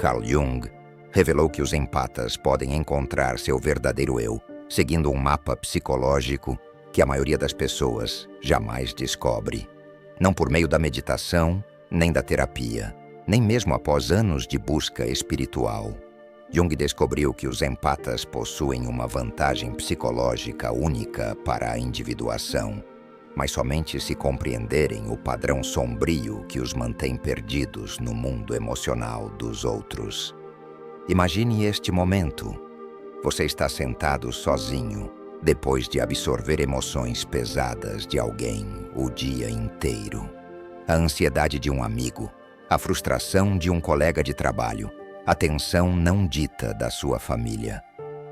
Carl Jung, revelou que os empatas podem encontrar seu verdadeiro eu, seguindo um mapa psicológico que a maioria das pessoas jamais descobre. Não por meio da meditação, nem da terapia, nem mesmo após anos de busca espiritual. Jung descobriu que os empatas possuem uma vantagem psicológica única para a individuação, mas somente se compreenderem o padrão sombrio que os mantém perdidos no mundo emocional dos outros. Imagine este momento. Você está sentado sozinho, depois de absorver emoções pesadas de alguém o dia inteiro. A ansiedade de um amigo, a frustração de um colega de trabalho, a tensão não dita da sua família.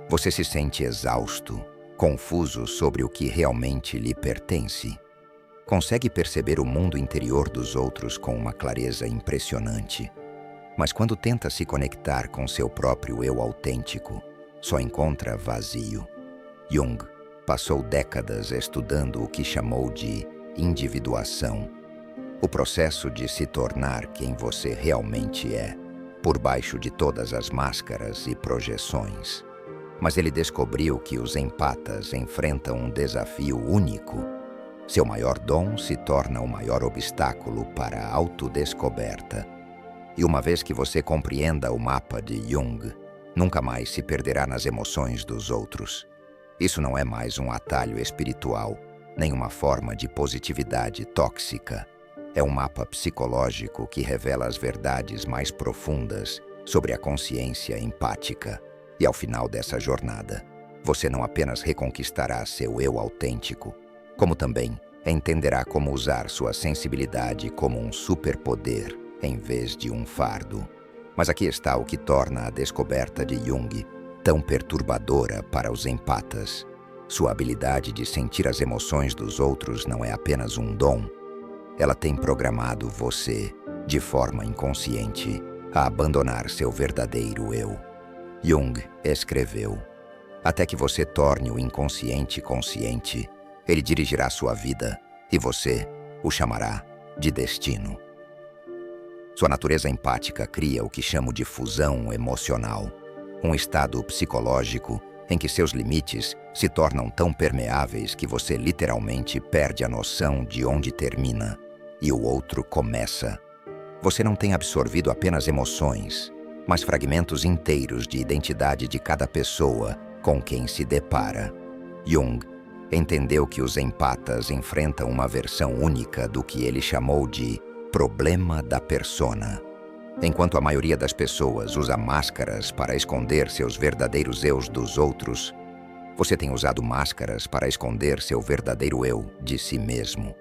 Você se sente exausto, confuso sobre o que realmente lhe pertence. Consegue perceber o mundo interior dos outros com uma clareza impressionante. Mas quando tenta se conectar com seu próprio eu autêntico, só encontra vazio. Jung passou décadas estudando o que chamou de individuação, o processo de se tornar quem você realmente é, por baixo de todas as máscaras e projeções. Mas ele descobriu que os empatas enfrentam um desafio único. Seu maior dom se torna o maior obstáculo para a autodescoberta. E uma vez que você compreenda o mapa de Jung, nunca mais se perderá nas emoções dos outros. Isso não é mais um atalho espiritual, nem uma forma de positividade tóxica. É um mapa psicológico que revela as verdades mais profundas sobre a consciência empática. E ao final dessa jornada, você não apenas reconquistará seu eu autêntico, como também entenderá como usar sua sensibilidade como um superpoder em vez de um fardo. Mas aqui está o que torna a descoberta de Jung tão perturbadora para os empatas. Sua habilidade de sentir as emoções dos outros não é apenas um dom. Ela tem programado você, de forma inconsciente, a abandonar seu verdadeiro eu. Jung escreveu: até que você torne o inconsciente consciente, ele dirigirá sua vida e você o chamará de destino. Sua natureza empática cria o que chamo de fusão emocional, um estado psicológico em que seus limites se tornam tão permeáveis que você literalmente perde a noção de onde termina e o outro começa. Você não tem absorvido apenas emoções, mas fragmentos inteiros de identidade de cada pessoa com quem se depara. Jung entendeu que os empatas enfrentam uma versão única do que ele chamou de problema da persona. Enquanto a maioria das pessoas usa máscaras para esconder seus verdadeiros eus dos outros, você tem usado máscaras para esconder seu verdadeiro eu de si mesmo.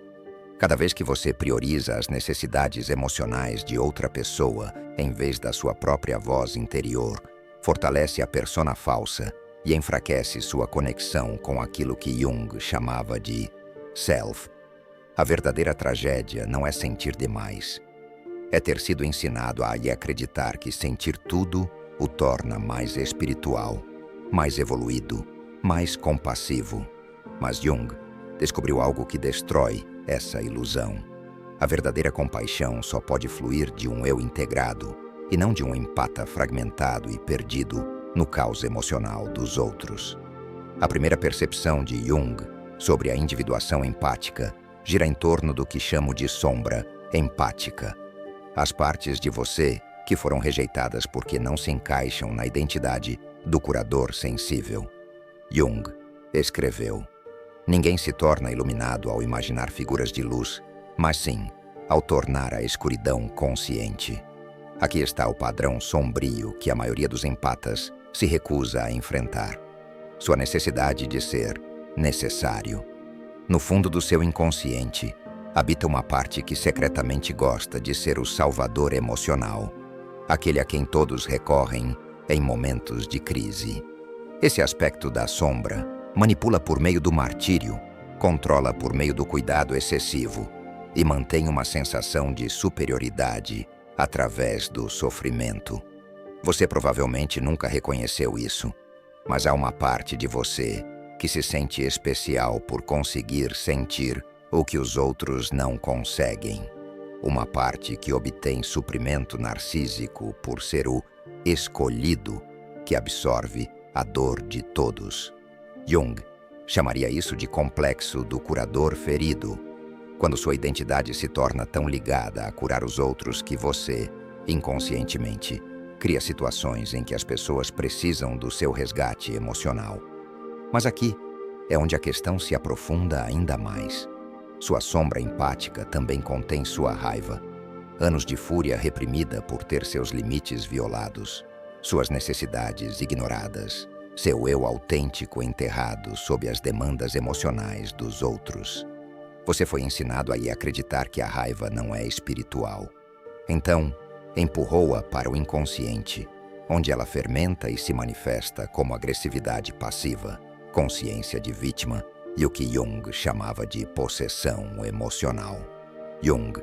Cada vez que você prioriza as necessidades emocionais de outra pessoa em vez da sua própria voz interior, fortalece a persona falsa e enfraquece sua conexão com aquilo que Jung chamava de self. A verdadeira tragédia não é sentir demais. É ter sido ensinado a acreditar que sentir tudo o torna mais espiritual, mais evoluído, mais compassivo. Mas Jung descobriu algo que destrói essa ilusão. A verdadeira compaixão só pode fluir de um eu integrado e não de um empata fragmentado e perdido no caos emocional dos outros. A primeira percepção de Jung sobre a individuação empática gira em torno do que chamo de sombra empática. As partes de você que foram rejeitadas porque não se encaixam na identidade do curador sensível. Jung escreveu: ninguém se torna iluminado ao imaginar figuras de luz, mas sim ao tornar a escuridão consciente. Aqui está o padrão sombrio que a maioria dos empatas se recusa a enfrentar. Sua necessidade de ser necessário. No fundo do seu inconsciente, habita uma parte que secretamente gosta de ser o salvador emocional, aquele a quem todos recorrem em momentos de crise. Esse aspecto da sombra manipula por meio do martírio, controla por meio do cuidado excessivo e mantém uma sensação de superioridade através do sofrimento. Você provavelmente nunca reconheceu isso, mas há uma parte de você que se sente especial por conseguir sentir o que os outros não conseguem. Uma parte que obtém suprimento narcísico por ser o escolhido que absorve a dor de todos. Jung chamaria isso de complexo do curador ferido, quando sua identidade se torna tão ligada a curar os outros que você, inconscientemente, cria situações em que as pessoas precisam do seu resgate emocional. Mas aqui é onde a questão se aprofunda ainda mais. Sua sombra empática também contém sua raiva, anos de fúria reprimida por ter seus limites violados, suas necessidades ignoradas, seu eu autêntico enterrado sob as demandas emocionais dos outros. Você foi ensinado a acreditar que a raiva não é espiritual. Então, empurrou-a para o inconsciente, onde ela fermenta e se manifesta como agressividade passiva, consciência de vítima e o que Jung chamava de possessão emocional. Jung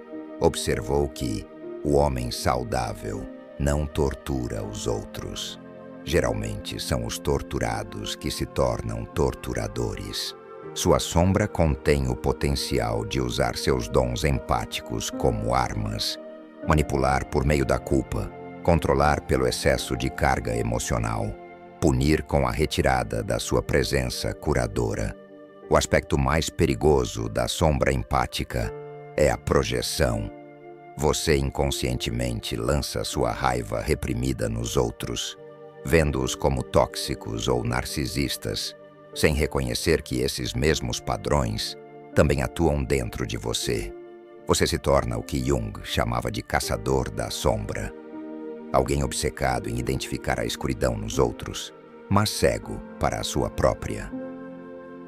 observou que o homem saudável não tortura os outros. Geralmente são os torturados que se tornam torturadores. Sua sombra contém o potencial de usar seus dons empáticos como armas, manipular por meio da culpa, controlar pelo excesso de carga emocional, punir com a retirada da sua presença curadora. O aspecto mais perigoso da sombra empática é a projeção. Você inconscientemente lança sua raiva reprimida nos outros, vendo-os como tóxicos ou narcisistas, sem reconhecer que esses mesmos padrões também atuam dentro de você. Você se torna o que Jung chamava de caçador da sombra. Alguém obcecado em identificar a escuridão nos outros, mas cego para a sua própria.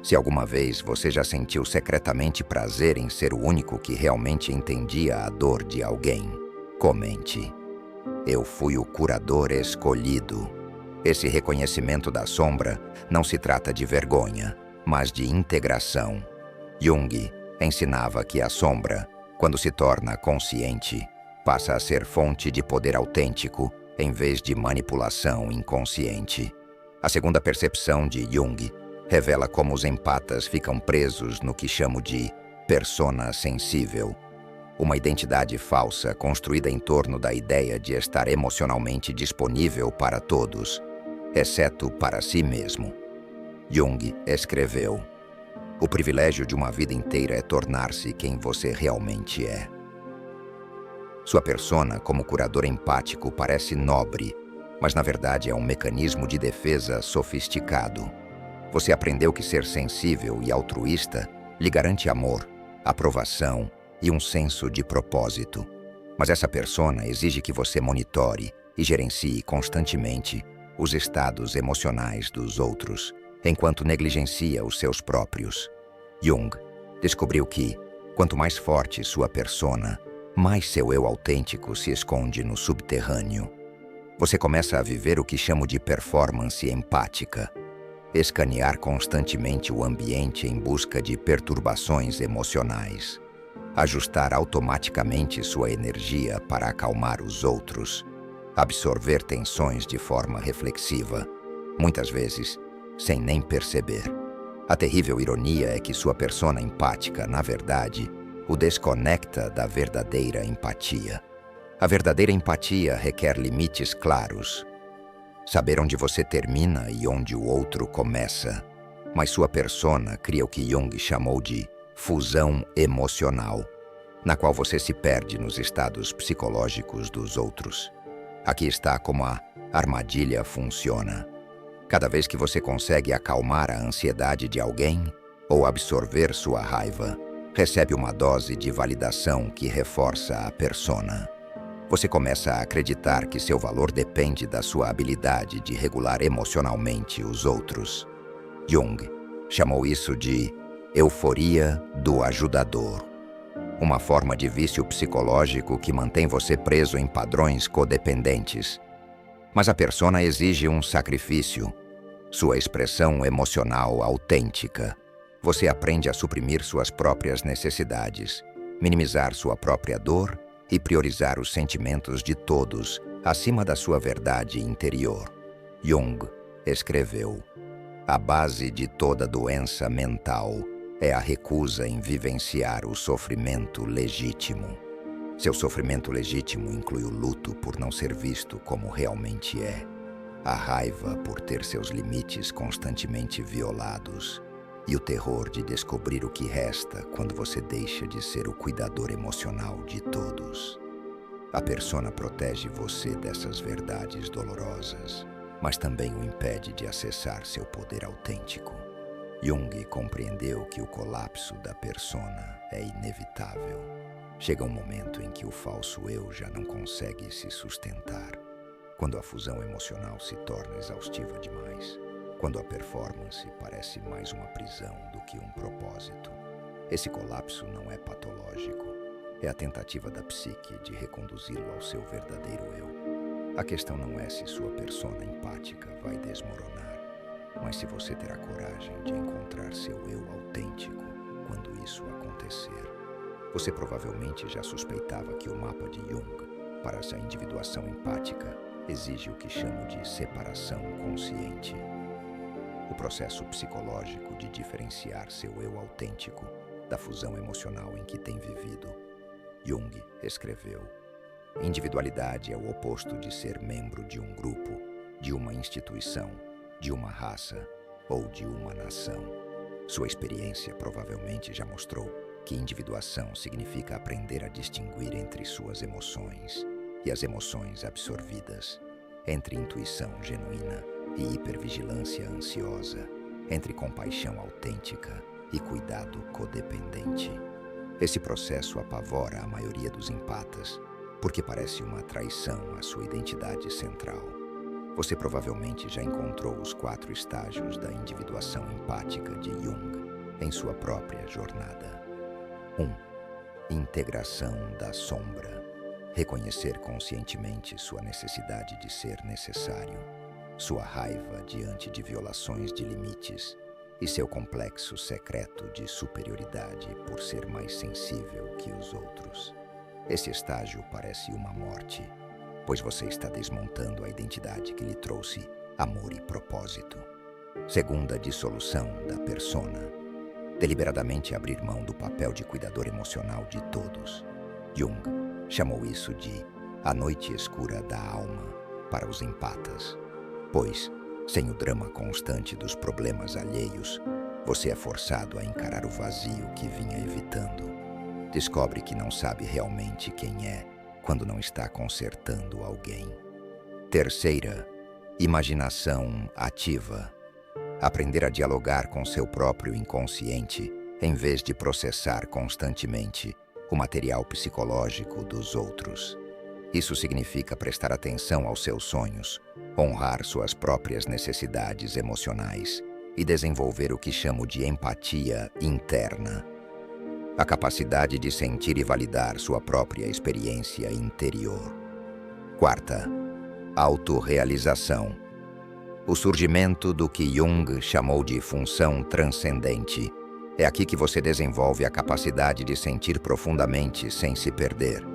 Se alguma vez você já sentiu secretamente prazer em ser o único que realmente entendia a dor de alguém, comente. Eu fui o curador escolhido. Esse reconhecimento da sombra não se trata de vergonha, mas de integração. Jung ensinava que a sombra, quando se torna consciente, passa a ser fonte de poder autêntico em vez de manipulação inconsciente. A segunda percepção de Jung revela como os empatas ficam presos no que chamo de persona sensível, uma identidade falsa construída em torno da ideia de estar emocionalmente disponível para todos, exceto para si mesmo. Jung escreveu: "O privilégio de uma vida inteira é tornar-se quem você realmente é." Sua persona como curador empático parece nobre, mas na verdade é um mecanismo de defesa sofisticado. Você aprendeu que ser sensível e altruísta lhe garante amor, aprovação e um senso de propósito. Mas essa persona exige que você monitore e gerencie constantemente os estados emocionais dos outros, enquanto negligencia os seus próprios. Jung descobriu que, quanto mais forte sua persona, mais seu eu autêntico se esconde no subterrâneo. Você começa a viver o que chamo de performance empática, escanear constantemente o ambiente em busca de perturbações emocionais, ajustar automaticamente sua energia para acalmar os outros, absorver tensões de forma reflexiva, muitas vezes sem nem perceber. A terrível ironia é que sua persona empática, na verdade, o desconecta da verdadeira empatia. A verdadeira empatia requer limites claros, saber onde você termina e onde o outro começa. Mas sua persona cria o que Jung chamou de fusão emocional, na qual você se perde nos estados psicológicos dos outros. Aqui está como a armadilha funciona. Cada vez que você consegue acalmar a ansiedade de alguém ou absorver sua raiva, recebe uma dose de validação que reforça a persona. Você começa a acreditar que seu valor depende da sua habilidade de regular emocionalmente os outros. Jung chamou isso de euforia do ajudador, uma forma de vício psicológico que mantém você preso em padrões codependentes. Mas a persona exige um sacrifício, sua expressão emocional autêntica. Você aprende a suprimir suas próprias necessidades, minimizar sua própria dor e priorizar os sentimentos de todos acima da sua verdade interior. Jung escreveu: "A base de toda doença mental é a recusa em vivenciar o sofrimento legítimo." Seu sofrimento legítimo inclui o luto por não ser visto como realmente é, a raiva por ter seus limites constantemente violados e o terror de descobrir o que resta quando você deixa de ser o cuidador emocional de todos. A persona protege você dessas verdades dolorosas, mas também o impede de acessar seu poder autêntico. Jung compreendeu que o colapso da persona é inevitável. Chega um momento em que o falso eu já não consegue se sustentar, quando a fusão emocional se torna exaustiva demais, quando a performance parece mais uma prisão do que um propósito. Esse colapso não é patológico, é a tentativa da psique de reconduzi-lo ao seu verdadeiro eu. A questão não é se sua persona empática vai desmoronar, mas se você terá coragem de encontrar seu eu autêntico quando isso acontecer. Você provavelmente já suspeitava que o mapa de Jung para essa individuação empática exige o que chamo de separação consciente. O processo psicológico de diferenciar seu eu autêntico da fusão emocional em que tem vivido. Jung escreveu: individualidade é o oposto de ser membro de um grupo, de uma instituição, de uma raça ou de uma nação. Sua experiência provavelmente já mostrou que individuação significa aprender a distinguir entre suas emoções e as emoções absorvidas, entre intuição genuína e hipervigilância ansiosa, entre compaixão autêntica e cuidado codependente. Esse processo apavora a maioria dos empatas, porque parece uma traição à sua identidade central. Você provavelmente já encontrou os 4 estágios da individuação empática de Jung em sua própria jornada. 1. Integração da sombra. Reconhecer conscientemente sua necessidade de ser necessário, sua raiva diante de violações de limites e seu complexo secreto de superioridade por ser mais sensível que os outros. Esse estágio parece uma morte, pois você está desmontando a identidade que lhe trouxe amor e propósito. Segunda dissolução da persona. Deliberadamente abrir mão do papel de cuidador emocional de todos. Jung chamou isso de a noite escura da alma para os empatas, pois, sem o drama constante dos problemas alheios, você é forçado a encarar o vazio que vinha evitando. Descobre que não sabe realmente quem é quando não está consertando alguém. Terceira, imaginação ativa. Aprender a dialogar com seu próprio inconsciente, em vez de processar constantemente o material psicológico dos outros. Isso significa prestar atenção aos seus sonhos, honrar suas próprias necessidades emocionais e desenvolver o que chamo de empatia interna. A capacidade de sentir e validar sua própria experiência interior. Quarta, autorrealização. O surgimento do que Jung chamou de função transcendente. É aqui que você desenvolve a capacidade de sentir profundamente sem se perder,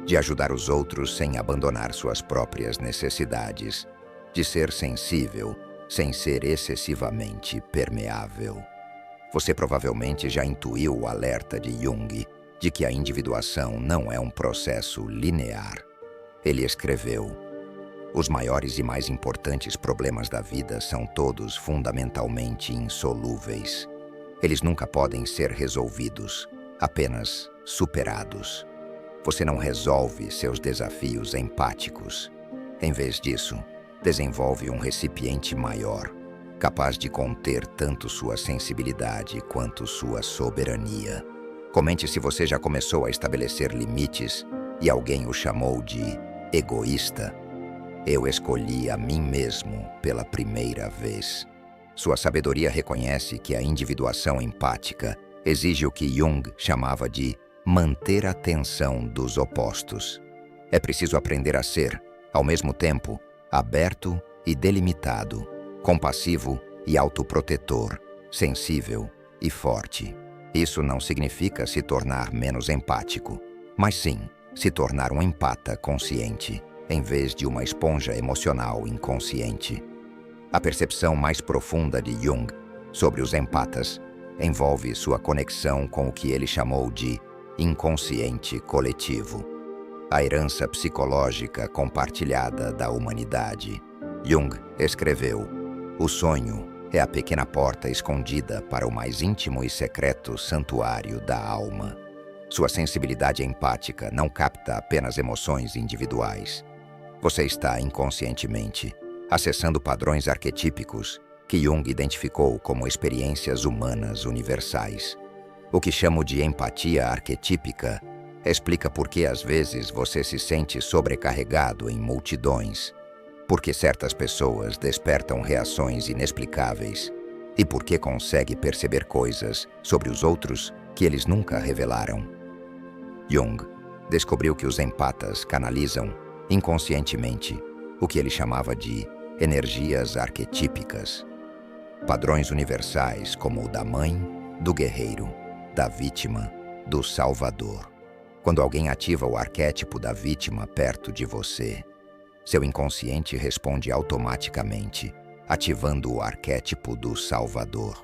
de ajudar os outros sem abandonar suas próprias necessidades, de ser sensível sem ser excessivamente permeável. Você provavelmente já intuiu o alerta de Jung de que a individuação não é um processo linear. Ele escreveu: os maiores e mais importantes problemas da vida são todos fundamentalmente insolúveis. Eles nunca podem ser resolvidos, apenas superados. Você não resolve seus desafios empáticos. Em vez disso, desenvolve um recipiente maior, capaz de conter tanto sua sensibilidade quanto sua soberania. Comente se você já começou a estabelecer limites e alguém o chamou de egoísta. Eu escolhi a mim mesmo pela primeira vez. Sua sabedoria reconhece que a individuação empática exige o que Jung chamava de manter a tensão dos opostos. É preciso aprender a ser, ao mesmo tempo, aberto e delimitado, compassivo e autoprotetor, sensível e forte. Isso não significa se tornar menos empático, mas sim se tornar um empata consciente, em vez de uma esponja emocional inconsciente. A percepção mais profunda de Jung sobre os empatas envolve sua conexão com o que ele chamou de inconsciente coletivo. a herança psicológica compartilhada da humanidade. Jung escreveu: o sonho é a pequena porta escondida para o mais íntimo e secreto santuário da alma. Sua sensibilidade empática não capta apenas emoções individuais. Você está inconscientemente acessando padrões arquetípicos que Jung identificou como experiências humanas universais. O que chamo de empatia arquetípica explica por que às vezes você se sente sobrecarregado em multidões, por que certas pessoas despertam reações inexplicáveis e por que consegue perceber coisas sobre os outros que eles nunca revelaram. Jung descobriu que os empatas canalizam inconscientemente o que ele chamava de energias arquetípicas, padrões universais como o da mãe, do guerreiro, da vítima, do salvador. Quando alguém ativa o arquétipo da vítima perto de você, seu inconsciente responde automaticamente, ativando o arquétipo do salvador.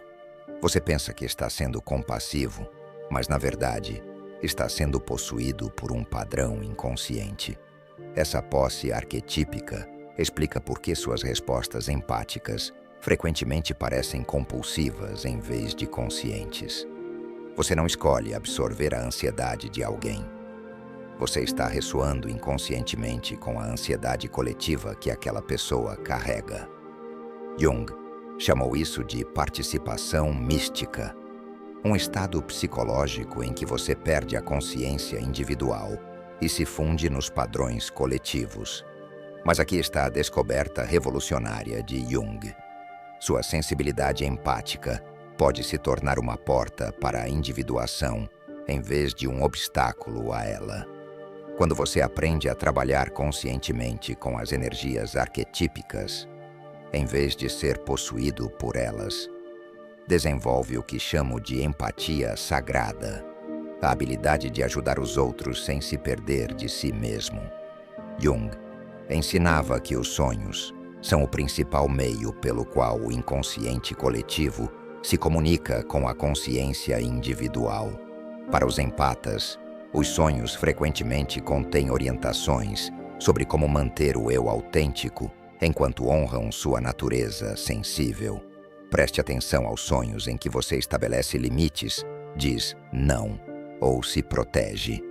Você pensa que está sendo compassivo, mas na verdade está sendo possuído por um padrão inconsciente. Essa posse arquetípica explica por que suas respostas empáticas frequentemente parecem compulsivas em vez de conscientes. Você não escolhe absorver a ansiedade de alguém. Você está ressoando inconscientemente com a ansiedade coletiva que aquela pessoa carrega. Jung chamou isso de participação mística, um estado psicológico em que você perde a consciência individual e se funde nos padrões coletivos. Mas aqui está a descoberta revolucionária de Jung. Sua sensibilidade empática pode se tornar uma porta para a individuação em vez de um obstáculo a ela. Quando você aprende a trabalhar conscientemente com as energias arquetípicas, em vez de ser possuído por elas, desenvolve o que chamo de empatia sagrada, a habilidade de ajudar os outros sem se perder de si mesmo. Jung ensinava que os sonhos são o principal meio pelo qual o inconsciente coletivo se comunica com a consciência individual. Para os empatas, os sonhos frequentemente contêm orientações sobre como manter o eu autêntico enquanto honram sua natureza sensível. Preste atenção aos sonhos em que você estabelece limites, diz não ou se protege.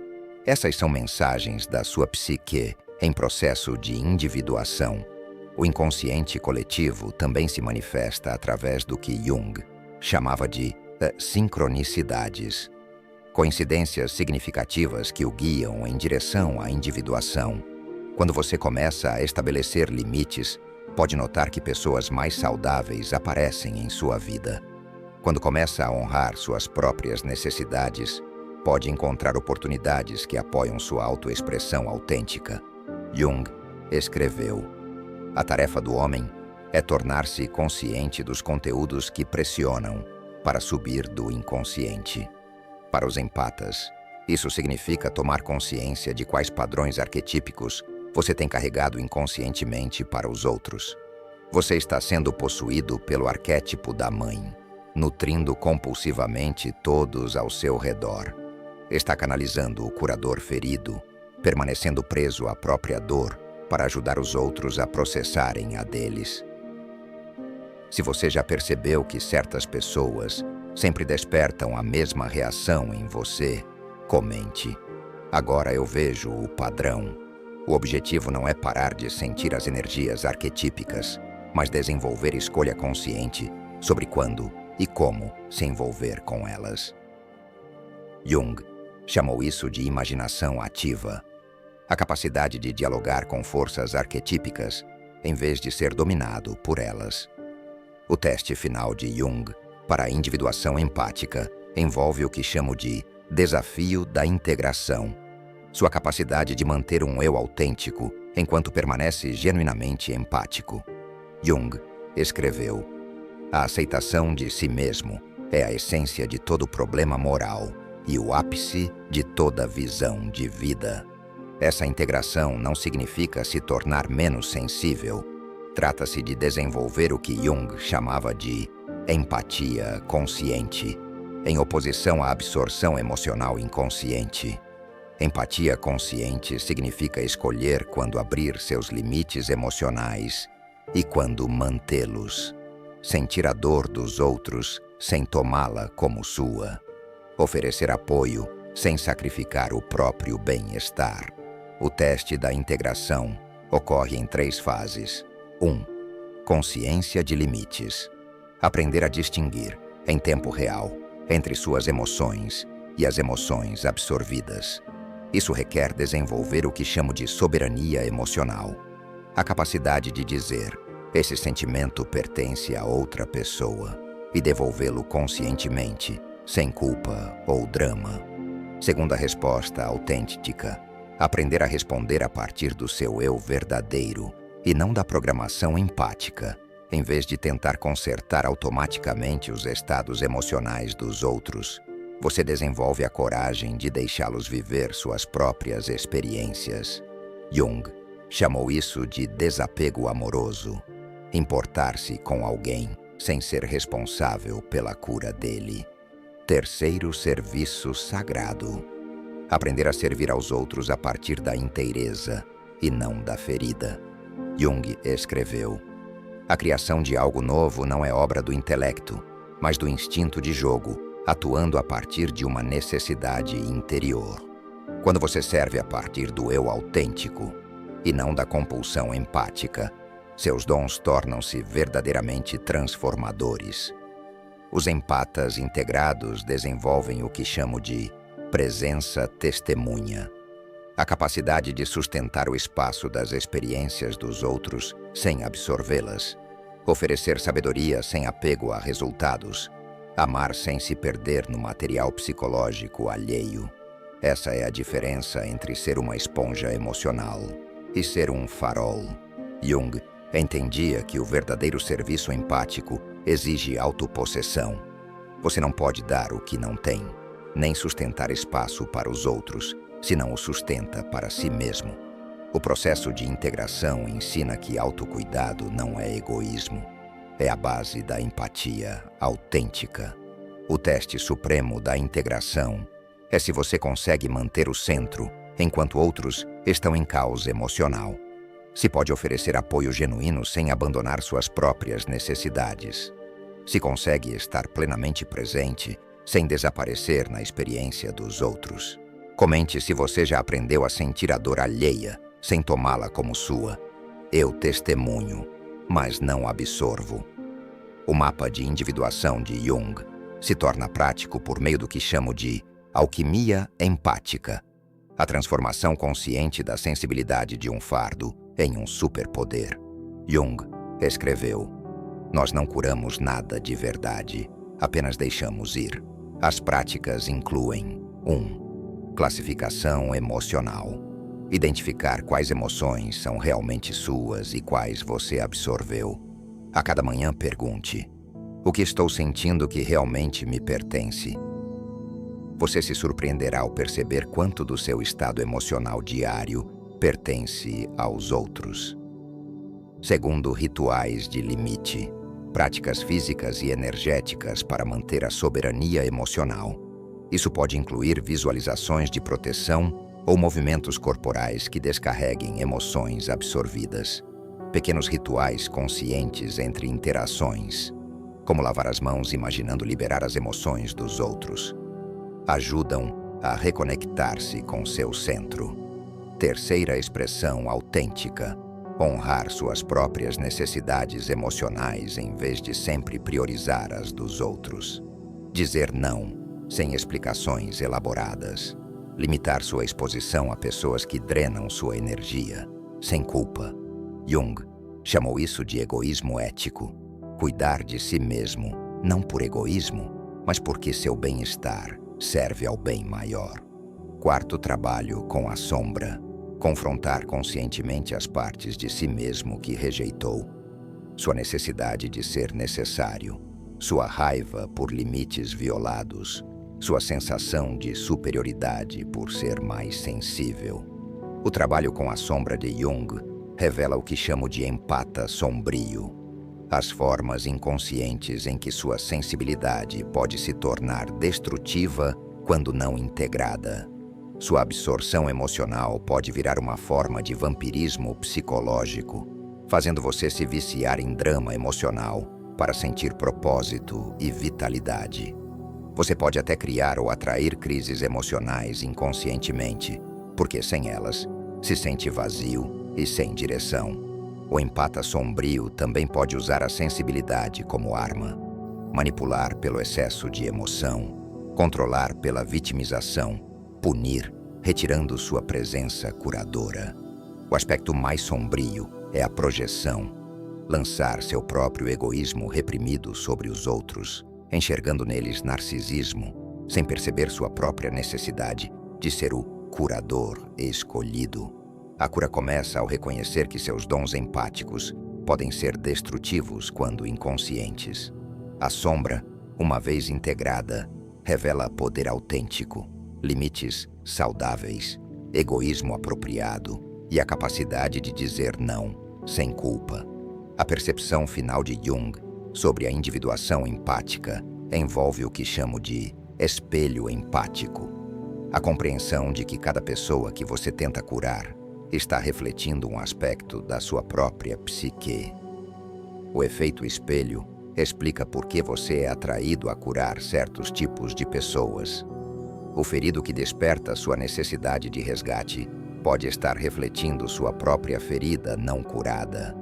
Essas são mensagens da sua psique em processo de individuação. O inconsciente coletivo também se manifesta através do que Jung chamava de sincronicidades, coincidências significativas que o guiam em direção à individuação. Quando você começa a estabelecer limites, pode notar que pessoas mais saudáveis aparecem em sua vida. Quando começa a honrar suas próprias necessidades, pode encontrar oportunidades que apoiam sua autoexpressão autêntica. Jung escreveu: a tarefa do homem é tornar-se consciente dos conteúdos que pressionam para subir do inconsciente. Para os empatas, isso significa tomar consciência de quais padrões arquetípicos você tem carregado inconscientemente para os outros. Você está sendo possuído pelo arquétipo da mãe, nutrindo compulsivamente todos ao seu redor. Está canalizando o curador ferido, permanecendo preso à própria dor para ajudar os outros a processarem a deles. Se você já percebeu que certas pessoas sempre despertam a mesma reação em você, comente: agora eu vejo o padrão. O objetivo não é parar de sentir as energias arquetípicas, mas desenvolver escolha consciente sobre quando e como se envolver com elas. Jung chamou isso de imaginação ativa, a capacidade de dialogar com forças arquetípicas em vez de ser dominado por elas. O teste final de Jung para a individuação empática envolve o que chamo de desafio da integração, sua capacidade de manter um eu autêntico enquanto permanece genuinamente empático. Jung escreveu: a aceitação de si mesmo é a essência de todo problema moral e o ápice de toda visão de vida. Essa integração não significa se tornar menos sensível. Trata-se de desenvolver o que Jung chamava de empatia consciente, em oposição à absorção emocional inconsciente. Empatia consciente significa escolher quando abrir seus limites emocionais e quando mantê-los. Sentir a dor dos outros sem tomá-la como sua. Oferecer apoio sem sacrificar o próprio bem-estar. O teste da integração ocorre em 3 fases. 1. Consciência de limites. Aprender a distinguir, em tempo real, entre suas emoções e as emoções absorvidas. Isso requer desenvolver o que chamo de soberania emocional. A capacidade de dizer, esse sentimento pertence a outra pessoa, e devolvê-lo conscientemente, sem culpa ou drama. Segunda resposta autêntica. Aprender a responder a partir do seu eu verdadeiro, e não da programação empática, em vez de tentar consertar automaticamente os estados emocionais dos outros. Você desenvolve a coragem de deixá-los viver suas próprias experiências. Jung chamou isso de desapego amoroso. Importar-se com alguém sem ser responsável pela cura dele. Terceiro serviço sagrado. Aprender a servir aos outros a partir da inteireza e não da ferida. Jung escreveu: a criação de algo novo não é obra do intelecto, mas do instinto de jogo, atuando a partir de uma necessidade interior. Quando você serve a partir do eu autêntico e não da compulsão empática, seus dons tornam-se verdadeiramente transformadores. Os empatas integrados desenvolvem o que chamo de presença testemunha. A capacidade de sustentar o espaço das experiências dos outros sem absorvê-las. Oferecer sabedoria sem apego a resultados. Amar sem se perder no material psicológico alheio. Essa é a diferença entre ser uma esponja emocional e ser um farol. Jung entendia que o verdadeiro serviço empático exige autopossessão. Você não pode dar o que não tem, nem sustentar espaço para os outros, se não o sustenta para si mesmo. O processo de integração ensina que autocuidado não é egoísmo. É a base da empatia autêntica. O teste supremo da integração é se você consegue manter o centro enquanto outros estão em caos emocional. Se pode oferecer apoio genuíno sem abandonar suas próprias necessidades. Se consegue estar plenamente presente sem desaparecer na experiência dos outros. Comente se você já aprendeu a sentir a dor alheia sem tomá-la como sua. Eu testemunho, mas não absorvo. O mapa de individuação de Jung se torna prático por meio do que chamo de alquimia empática, a transformação consciente da sensibilidade de um fardo em um superpoder. Jung escreveu: nós não curamos nada de verdade, apenas deixamos ir. As práticas incluem 1. Classificação emocional. Identificar quais emoções são realmente suas e quais você absorveu. A cada manhã pergunte: o que estou sentindo que realmente me pertence? Você se surpreenderá ao perceber quanto do seu estado emocional diário pertence aos outros. Segundo, rituais de limite. Práticas físicas e energéticas para manter a soberania emocional. Isso pode incluir visualizações de proteção ou movimentos corporais que descarreguem emoções absorvidas. Pequenos rituais conscientes entre interações, como lavar as mãos imaginando liberar as emoções dos outros, ajudam a reconectar-se com seu centro. Terceira expressão autêntica: honrar suas próprias necessidades emocionais em vez de sempre priorizar as dos outros. Dizer não, sem explicações elaboradas. Limitar sua exposição a pessoas que drenam sua energia, sem culpa. Jung chamou isso de egoísmo ético. Cuidar de si mesmo, não por egoísmo, mas porque seu bem-estar serve ao bem maior. Quarto, trabalho com a sombra. Confrontar conscientemente as partes de si mesmo que rejeitou. Sua necessidade de ser necessário, sua raiva por limites violados, sua sensação de superioridade por ser mais sensível. O trabalho com a sombra de Jung revela o que chamo de empata sombrio, as formas inconscientes em que sua sensibilidade pode se tornar destrutiva quando não integrada. Sua absorção emocional pode virar uma forma de vampirismo psicológico, fazendo você se viciar em drama emocional para sentir propósito e vitalidade. Você pode até criar ou atrair crises emocionais inconscientemente, porque sem elas, se sente vazio e sem direção. O empata sombrio também pode usar a sensibilidade como arma, manipular pelo excesso de emoção, controlar pela vitimização, punir, retirando sua presença curadora. O aspecto mais sombrio é a projeção, lançar seu próprio egoísmo reprimido sobre os outros, enxergando neles narcisismo, sem perceber sua própria necessidade de ser o curador escolhido. A cura começa ao reconhecer que seus dons empáticos podem ser destrutivos quando inconscientes. A sombra, uma vez integrada, revela poder autêntico, limites saudáveis, egoísmo apropriado e a capacidade de dizer não sem culpa. A percepção final de Jung sobre a individuação empática envolve o que chamo de espelho empático. A compreensão de que cada pessoa que você tenta curar está refletindo um aspecto da sua própria psique. O efeito espelho explica por que você é atraído a curar certos tipos de pessoas. O ferido que desperta sua necessidade de resgate pode estar refletindo sua própria ferida não curada.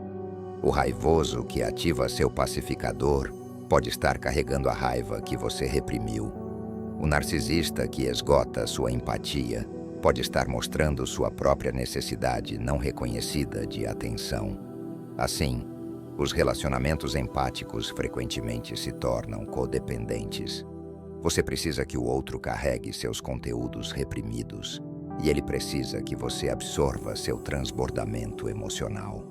O raivoso que ativa seu pacificador pode estar carregando a raiva que você reprimiu. O narcisista que esgota sua empatia pode estar mostrando sua própria necessidade não reconhecida de atenção. Assim, os relacionamentos empáticos frequentemente se tornam codependentes. Você precisa que o outro carregue seus conteúdos reprimidos, e ele precisa que você absorva seu transbordamento emocional.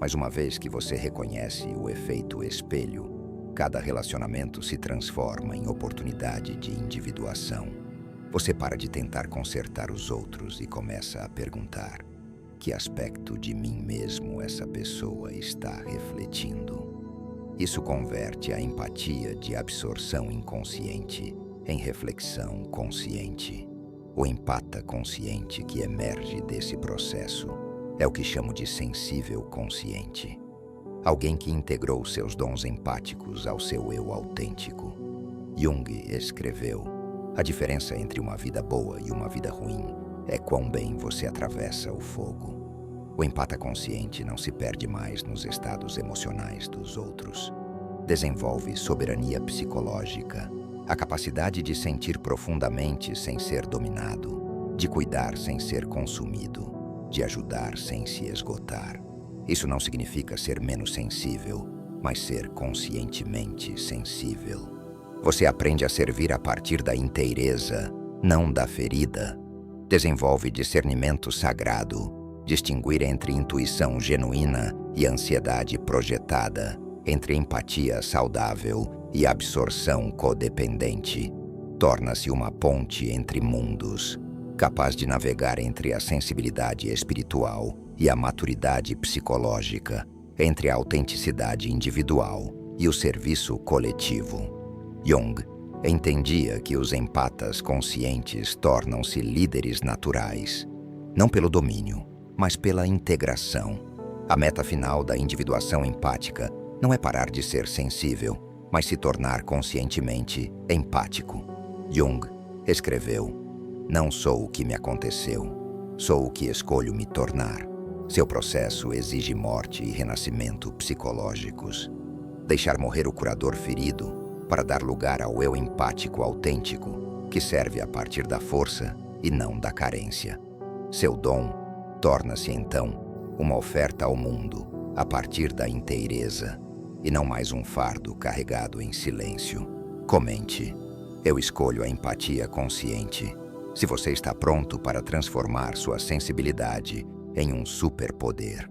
Mas uma vez que você reconhece o efeito espelho, cada relacionamento se transforma em oportunidade de individuação. Você para de tentar consertar os outros e começa a perguntar: que aspecto de mim mesmo essa pessoa está refletindo? Isso converte a empatia de absorção inconsciente em reflexão consciente. O empata consciente que emerge desse processo é o que chamo de sensível consciente. Alguém que integrou seus dons empáticos ao seu eu autêntico. Jung escreveu: a diferença entre uma vida boa e uma vida ruim é quão bem você atravessa o fogo. O empata consciente não se perde mais nos estados emocionais dos outros. Desenvolve soberania psicológica, a capacidade de sentir profundamente sem ser dominado, de cuidar sem ser consumido, de ajudar sem se esgotar. Isso não significa ser menos sensível, mas ser conscientemente sensível. Você aprende a servir a partir da inteireza, não da ferida. Desenvolve discernimento sagrado, distinguir entre intuição genuína e ansiedade projetada, entre empatia saudável e absorção codependente. Torna-se uma ponte entre mundos, capaz de navegar entre a sensibilidade espiritual e a maturidade psicológica, entre a autenticidade individual e o serviço coletivo. Jung entendia que os empatas conscientes tornam-se líderes naturais, não pelo domínio, mas pela integração. A meta final da individuação empática não é parar de ser sensível, mas se tornar conscientemente empático. Jung escreveu: não sou o que me aconteceu, sou o que escolho me tornar. Seu processo exige morte e renascimento psicológicos. Deixar morrer o curador ferido para dar lugar ao eu empático autêntico, que serve a partir da força e não da carência. Seu dom torna-se então uma oferta ao mundo a partir da inteireza, e não mais um fardo carregado em silêncio. Comente: eu escolho a empatia consciente. Se você está pronto para transformar sua sensibilidade em um superpoder.